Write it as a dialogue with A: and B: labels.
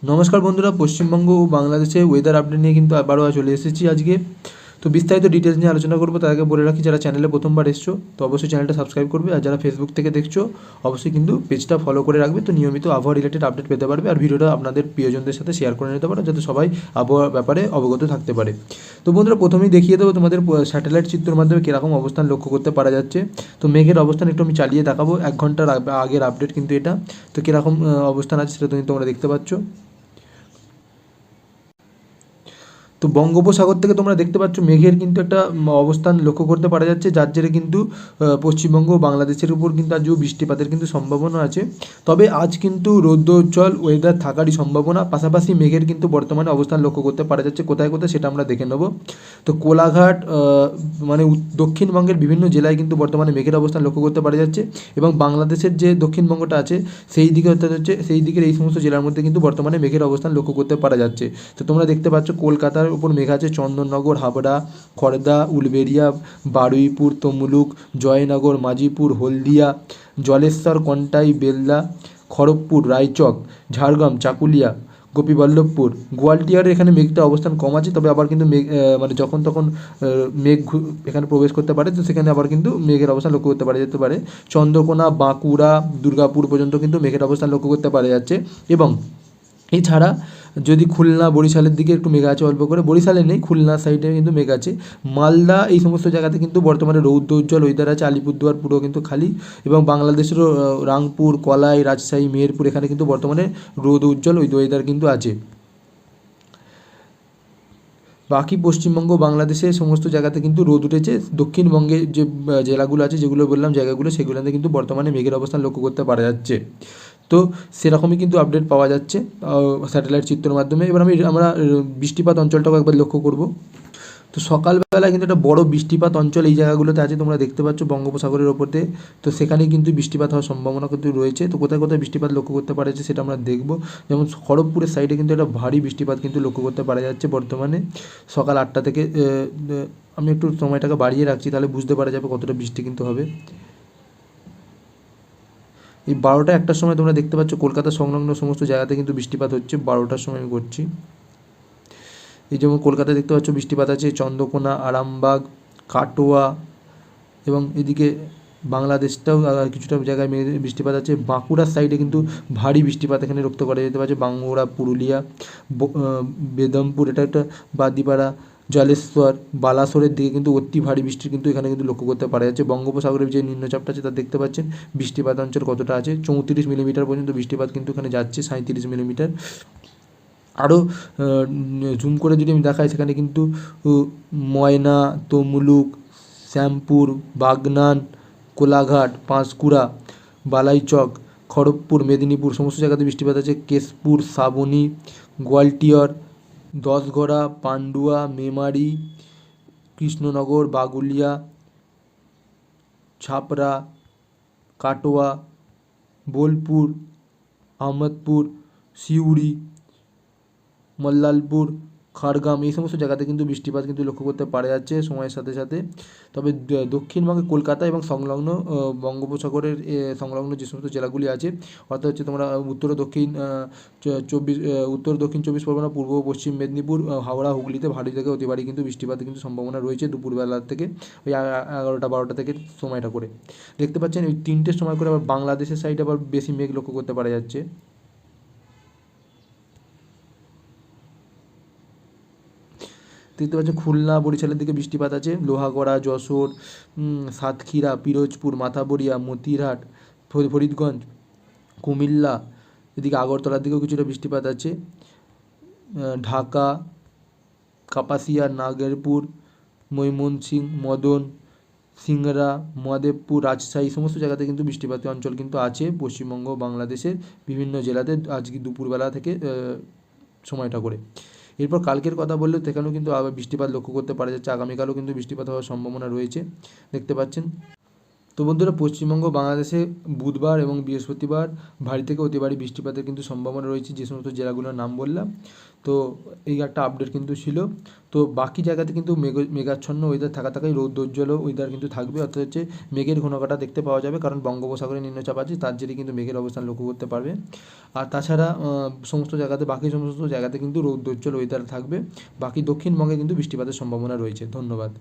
A: নমস্কার বন্ধুরা, পশ্চিমবঙ্গ ও বাংলাদেশে ওয়েদার আপডেট নিয়ে কিন্তু আবারও চলে এসেছি আজকে। তো বিস্তারিত ডিটেলস নিয়ে আলোচনা করবো। তার আগে বলে রাখি, যারা চ্যানেলে প্রথমবার এসছো তো অবশ্যই চ্যানেলটা সাবস্ক্রাইব করবে, আর যারা ফেসবুক থেকে দেখছো অবশ্যই কিন্তু পেজটা ফলো করে রাখবে, তো নিয়মিত আবহাওয়া রিলেটেড আপডেট পেতে পারবে। আর ভিডিওটা আপনাদের প্রিয়জনদের সাথে শেয়ার করে নিতে পারো, যাতে সবাই আবহাওয়ার ব্যাপারে অবগত থাকতে পারে। তো বন্ধুরা, প্রথমেই দেখিয়ে দেবো তোমাদের স্যাটেলাইট চিত্রের মাধ্যমে কীরকম অবস্থান লক্ষ্য করতে পারা যাচ্ছে। তো মেঘের অবস্থান একটু আমি চালিয়ে দেখাবো, 1 ঘন্টার আগের আপডেট কিন্তু এটা। তো কীরকম অবস্থান আছে সেটা কিন্তু তোমরা দেখতে পাচ্ছ। তো বঙ্গোপসাগর থেকে তোমরা দেখতে পাচ্ছ মেঘের কিন্তু একটা অবস্থান লক্ষ্য করতে পারা যাচ্ছে, যার জেরে কিন্তু পশ্চিমবঙ্গ ও বাংলাদেশের উপর কিন্তু আজও বৃষ্টিপাতের কিন্তু সম্ভাবনা আছে। তবে আজ কিন্তু রৌদ্রোজ্জ্বল ওয়েদার থাকারই সম্ভাবনা, পাশাপাশি মেঘের কিন্তু বর্তমানে অবস্থান লক্ষ্য করতে পারা যাচ্ছে কোথায় কোথায় সেটা আমরা দেখে নেব। তো কোলাঘাট মানে দক্ষিণবঙ্গের বিভিন্ন জেলায় কিন্তু বর্তমানে মেঘের অবস্থান লক্ষ্য করতে পারা যাচ্ছে, এবং বাংলাদেশের যে দক্ষিণবঙ্গটা আছে সেই দিকে অর্থাৎ হচ্ছে সেই দিকের এই সমস্ত জেলার মধ্যে কিন্তু বর্তমানে মেঘের অবস্থান লক্ষ্য করতে পারা যাচ্ছে। তো তোমরা দেখতে পাচ্ছ কলকাতার উপর মেঘ আছে, চন্দননগর, হাবড়া, খড়দা, উলবেড়িয়া, বারুইপুর, তমলুক, জয়নগর, মাজিপুর, হলদিয়া, জলেশ্বর, কন্টাই, বেলদা, খড়গপুর, রায়চক, ঝাড়গ্রাম, চাকুলিয়া, গোপীবল্লভপুর, গোয়ালটিয়ারের এখানে মেঘটা অবস্থান কম আছে, তবে আবার কিন্তু মেঘ মানে যখন তখন মেঘ এখানে প্রবেশ করতে পারে, তো সেখানে আবার কিন্তু মেঘের অবস্থান লক্ষ্য করতে পারা যেতে পারে। চন্দ্রকোনা, বাঁকুড়া, দুর্গাপুর পর্যন্ত কিন্তু মেঘের অবস্থান লক্ষ্য করতে পারা যাচ্ছে। এবং এছাড়া যদি খুলনা বরিশালের দিকে একটু মেঘ আছে অল্প করে, বরিশালে নেই, খুলনা সাইডে কিন্তু মেঘ আছে। মালদা এই সমস্ত জায়গাতে কিন্তু বর্তমানে রৌদ্রোজ্জ্বল ওয়েদার আছে, আলিপুরদুয়ার পুরো কিন্তু খালি, এবং বাংলাদেশেরও রাংপুর, কলাই, রাজশাহী, মেহেরপুর এখানে কিন্তু বর্তমানে রোদ উজ্জ্বল ওয়েদার কিন্তু আছে। বাকি পশ্চিমবঙ্গ বাংলাদেশের সমস্ত জায়গাতে কিন্তু রোদ উঠেছে। দক্ষিণবঙ্গে যে জেলাগুলো আছে, যেগুলো বললাম জায়গাগুলো, সেগুলোতে কিন্তু বর্তমানে মেঘের অবস্থান লক্ষ্য করতে পারা যাচ্ছে। তো সেরকমই কিন্তু আপডেট পাওয়া যাচ্ছে স্যাটেলাইট চিত্রের মাধ্যমে। এবার আমরা বৃষ্টিপাত অঞ্চলটাও একবার লক্ষ্য করব। তো সকালবেলায় কিন্তু একটা বড় বৃষ্টিপাত অঞ্চল এই জায়গাগুলোতে আছে, তোমরা দেখতে পাচ্ছ বঙ্গোপসাগরের ওপর দিয়ে। তো সেখানে কিন্তু বৃষ্টিপাত হওয়ার সম্ভাবনা কিন্তু রয়েছে। তো কোথায় কোথায় বৃষ্টিপাত লক্ষ্য করতে পারা যাচ্ছে সেটা আমরা দেখব। যেমন খড়গপুরের সাইডে কিন্তু একটা ভারী বৃষ্টিপাত কিন্তু লক্ষ্য করতে পারা যাচ্ছে বর্তমানে সকাল 8টা থেকে। আমি একটু সময়টাকে বাড়িয়ে রাখছি, তাহলে বুঝতে পারা যাবে কতটা বৃষ্টি কিন্তু হবে। এই 12টা-1টার সময় তোমরা দেখতে পাচ্ছ কলকাতা সংলগ্ন সমস্ত জায়গাতে কিন্তু বৃষ্টিপাত হচ্ছে। 12টার সময় আমি করছি। এই যেমন কলকাতায় দেখতে পাচ্ছ বৃষ্টিপাত আছে, চন্দ্রকোনা, আরামবাগ, কাটোয়া, এবং এদিকে বাংলাদেশটাও কিছুটা জায়গায় বৃষ্টিপাত আছে। বাঁকুড়ার সাইডে কিন্তু ভারী বৃষ্টিপাত এখানে লক্ষ্য করা যেতে পারছে। বাঁকুড়া, পুরুলিয়া, বেদমপুর, এটা একটা বাদিপাড়া, জলেশ্বর, বালাসোরের দিকে কিন্তু অতি ভারী বৃষ্টি কিন্তু এখানে কিন্তু লক্ষ্য করতে পারা যাচ্ছে। বঙ্গোপসাগরের যে নিম্নচাপটা আছে তা দেখতে পাচ্ছেন বৃষ্টিপাত অঞ্চল কতটা আছে, 34 মিলিমিটার পর্যন্ত বৃষ্টিপাত কিন্তু এখানে যাচ্ছে, 37 মিলিমিটার। আরও জুম করে যদি আমি দেখাই, সেখানে কিন্তু ময়না, তমলুক, শ্যামপুর, বাগনান, কোলাঘাট, পাঁশকুড়া, বালাইচক, খড়গপুর, মেদিনীপুর সমস্ত জায়গাতে বৃষ্টিপাত আছে। কেশপুর, শ্রাবণী, গোয়ালটিয়র, দশঘরা, পান্ডুয়া, মেমারি, কৃষ্ণনগর, বাগুলিয়া, ছাপড়া, কাটোয়া, বোলপুর, আহমদপুর, সিউড়ি, মল্লালপুর, খড়গ্রাম এই সমস্ত জায়গাতে কিন্তু বৃষ্টিপাত কিন্তু লক্ষ্য করতে পারা যাচ্ছে সময়ের সাথে সাথে। তবে দক্ষিণবঙ্গে কলকাতা এবং সংলগ্ন বঙ্গোপসাগরের সংলগ্ন যে সমস্ত জেলাগুলি আছে, অর্থাৎ হচ্ছে তোমরা উত্তর ও দক্ষিণ উত্তর দক্ষিণ 24 পরগনা, পূর্ব ও পশ্চিম মেদিনীপুর, হাওড়া, হুগলিতে ভারী থেকে অতি ভারী কিন্তু বৃষ্টিপাতের কিন্তু সম্ভাবনা রয়েছে দুপুরবেলা থেকে, ওই 11টা-12টা থেকে সময়টা করে দেখতে পাচ্ছেন। ওই 3টের সময় করে আবার বাংলাদেশের সাইডে আবার বেশি মেঘ লক্ষ্য করতে পারা যাচ্ছে। দেখতে পাচ্ছেন খুলনা বরিশালের দিকে বৃষ্টিপাত আছে, লোহাগড়া, যশোর, সাতক্ষীরা, পিরোজপুর, মাথাবড়িয়া, মতিরহাট, ফরিদগঞ্জ, কুমিল্লা, এদিকে আগরতলার দিকেও কিছুটা বৃষ্টিপাত আছে। ঢাকা, কাপাসিয়া, নাগেরপুর, ময়মনসিংহ, মদন, সিংড়া, মহাদেবপুর, রাজশাহী সমস্ত জায়গাতে কিন্তু বৃষ্টিপাতের অঞ্চল কিন্তু আছে পশ্চিমবঙ্গ বাংলাদেশের বিভিন্ন জেলাতে আজকে দুপুরবেলা থেকে সময়টা করে। এরপর কালকের কথা বললে সেখানেও কিন্তু আবার বৃষ্টিপাত লক্ষ্য করতে পারা যাচ্ছে, আগামীকালও কিন্তু বৃষ্টিপাত হওয়ার সম্ভাবনা রয়েছে দেখতে পাচ্ছেন। তো বন্ধুরা, পশ্চিমবঙ্গ বাংলাদেশে বুধবার এবং বৃহস্পতিবার ভারী থেকে অতি ভারী বৃষ্টিপাতের কিন্তু সম্ভাবনা রয়েছে, যে সমস্ত জেলাগুলোর নাম বললাম। তো এই একটা আপডেট কিন্তু ছিল। তো বাকি জায়গাতে কিন্তু মেঘাচ্ছন্ন ওয়েদার থাকায় রৌদ্রোজ্জ্বল ওয়েদার কিন্তু থাকবে, অর্থাৎ হচ্ছে মেঘের ঘনঘটা দেখতে পাওয়া যাবে, কারণ বঙ্গোপসাগরে নিম্নচাপ আছে, তার জেরে কিন্তু মেঘের অবস্থান লক্ষ্য করতে পারবে। আর তাছাড়া বাকি সমস্ত জায়গাতে কিন্তু রৌদ্রোজ্জ্বল ওয়েদার থাকবে। বাকি দক্ষিণবঙ্গে কিন্তু বৃষ্টিপাতের সম্ভাবনা রয়েছে। ধন্যবাদ।